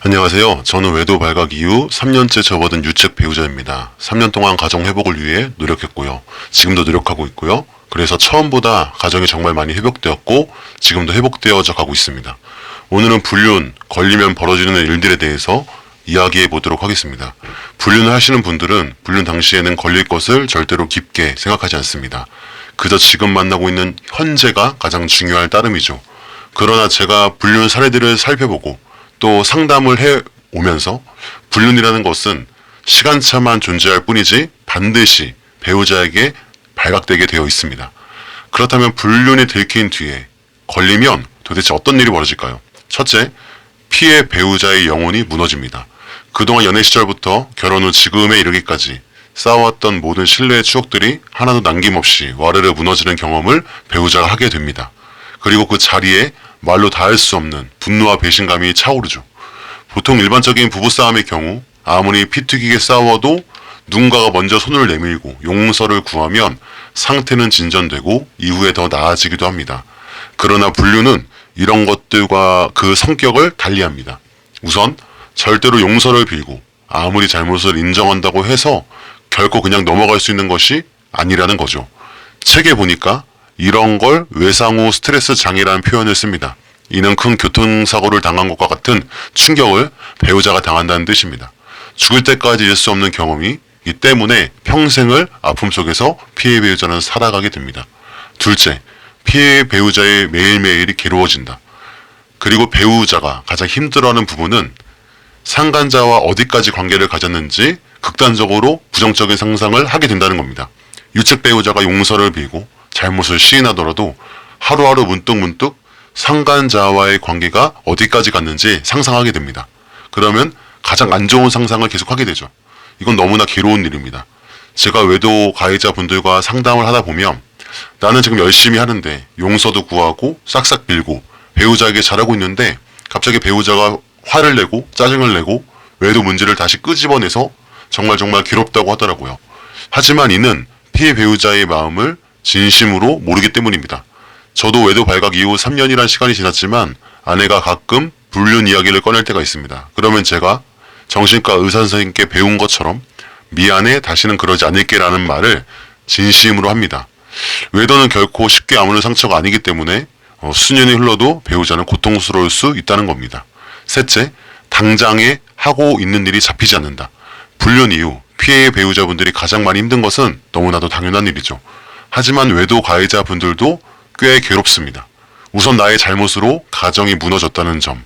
안녕하세요. 저는 외도 발각 이후 3년째 접어든 유책 배우자입니다. 3년 동안 가정 회복을 위해 노력했고요. 지금도 노력하고 있고요. 그래서 처음보다 가정이 정말 많이 회복되었고 지금도 회복되어져 가고 있습니다. 오늘은 불륜, 걸리면 벌어지는 일들에 대해서 이야기해 보도록 하겠습니다. 불륜을 하시는 분들은 불륜 당시에는 걸릴 것을 절대로 깊게 생각하지 않습니다. 그저 지금 만나고 있는 현재가 가장 중요할 따름이죠. 그러나 제가 불륜 사례들을 살펴보고 또 상담을 해 오면서 불륜이라는 것은 시간차만 존재할 뿐이지 반드시 배우자에게 발각되게 되어 있습니다. 그렇다면 불륜이 들킨 뒤에 걸리면 도대체 어떤 일이 벌어질까요? 첫째, 피해 배우자의 영혼이 무너집니다. 그동안 연애 시절부터 결혼 후 지금에 이르기까지 쌓아왔던 모든 신뢰의 추억들이 하나도 남김없이 와르르 무너지는 경험을 배우자가 하게 됩니다. 그리고 그 자리에 말로 다 할 수 없는 분노와 배신감이 차오르죠. 보통 일반적인 부부싸움의 경우 아무리 피튀기게 싸워도 누군가가 먼저 손을 내밀고 용서를 구하면 상태는 진전되고 이후에 더 나아지기도 합니다. 그러나 불륜은 이런 것들과 그 성격을 달리합니다. 우선 절대로 용서를 빌고 아무리 잘못을 인정한다고 해서 결코 그냥 넘어갈 수 있는 것이 아니라는 거죠. 책에 보니까 이런 걸 외상후 스트레스 장애라는 표현을 씁니다. 이는 큰 교통사고를 당한 것과 같은 충격을 배우자가 당한다는 뜻입니다. 죽을 때까지 잊을 수 없는 경험이 이 때문에 평생을 아픔 속에서 피해 배우자는 살아가게 됩니다. 둘째, 피해 배우자의 매일매일이 괴로워진다. 그리고 배우자가 가장 힘들어하는 부분은 상간자와 어디까지 관계를 가졌는지 극단적으로 부정적인 상상을 하게 된다는 겁니다. 유책 배우자가 용서를 빌고 잘못을 시인하더라도 하루하루 문득문득 상간자와의 관계가 어디까지 갔는지 상상하게 됩니다. 그러면 가장 안 좋은 상상을 계속하게 되죠. 이건 너무나 괴로운 일입니다. 제가 외도 가해자분들과 상담을 하다 보면 나는 지금 열심히 하는데 용서도 구하고 싹싹 빌고 배우자에게 잘하고 있는데 갑자기 배우자가 화를 내고 짜증을 내고 외도 문제를 다시 끄집어내서 정말 괴롭다고 하더라고요. 하지만 이는 피해 배우자의 마음을 진심으로 모르기 때문입니다. 저도 외도 발각 이후 3년이란 시간이 지났지만 아내가 가끔 불륜 이야기를 꺼낼 때가 있습니다. 그러면 제가 정신과 의사 선생님께 배운 것처럼 미안해, 다시는 그러지 않을게 라는 말을 진심으로 합니다. 외도는 결코 쉽게 아무런 상처가 아니기 때문에 수년이 흘러도 배우자는 고통스러울 수 있다는 겁니다. 셋째, 당장에 하고 있는 일이 잡히지 않는다. 불륜 이후 피해 배우자분들이 가장 많이 힘든 것은 너무나도 당연한 일이죠. 하지만 외도 가해자분들도 꽤 괴롭습니다. 우선 나의 잘못으로 가정이 무너졌다는 점,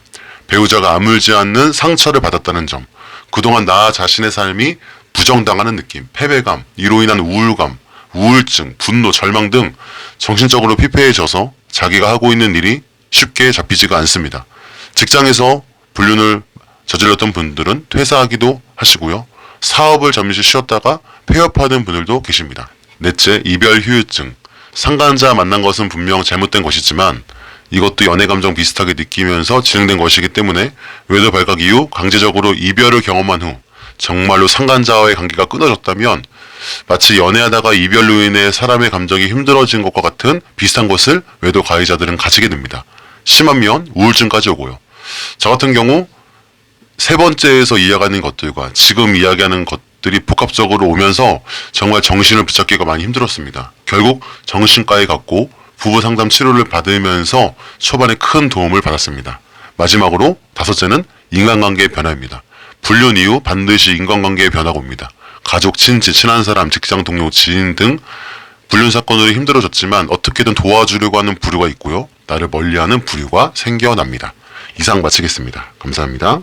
배우자가 아물지 않는 상처를 받았다는 점, 그동안 나 자신의 삶이 부정당하는 느낌, 패배감, 이로 인한 우울감, 우울증, 분노, 절망 등 정신적으로 피폐해져서 자기가 하고 있는 일이 쉽게 잡히지가 않습니다. 직장에서 불륜을 저질렀던 분들은 퇴사하기도 하시고요. 사업을 잠시 쉬었다가 폐업하는 분들도 계십니다. 넷째, 이별 후유증. 상간자 만난 것은 분명 잘못된 것이지만 이것도 연애 감정 비슷하게 느끼면서 진행된 것이기 때문에 외도 발각 이후 강제적으로 이별을 경험한 후 정말로 상간자와의 관계가 끊어졌다면 마치 연애하다가 이별로 인해 사람의 감정이 힘들어진 것과 같은 비슷한 것을 외도 가해자들은 가지게 됩니다. 심하면 우울증까지 오고요. 저 같은 경우 세 번째에서 이야기하는 것들과 지금 이야기하는 것들이 복합적으로 오면서 정말 정신을 붙잡기가 많이 힘들었습니다. 결국 정신과에 갔고 부부 상담 치료를 받으면서 초반에 큰 도움을 받았습니다. 마지막으로 다섯째는 인간관계의 변화입니다. 불륜 이후 반드시 인간관계의 변화가 옵니다. 가족, 친지, 친한 사람, 직장 동료, 지인 등 불륜 사건으로 힘들어졌지만 어떻게든 도와주려고 하는 부류가 있고요. 나를 멀리하는 부류가 생겨납니다. 이상 마치겠습니다. 감사합니다.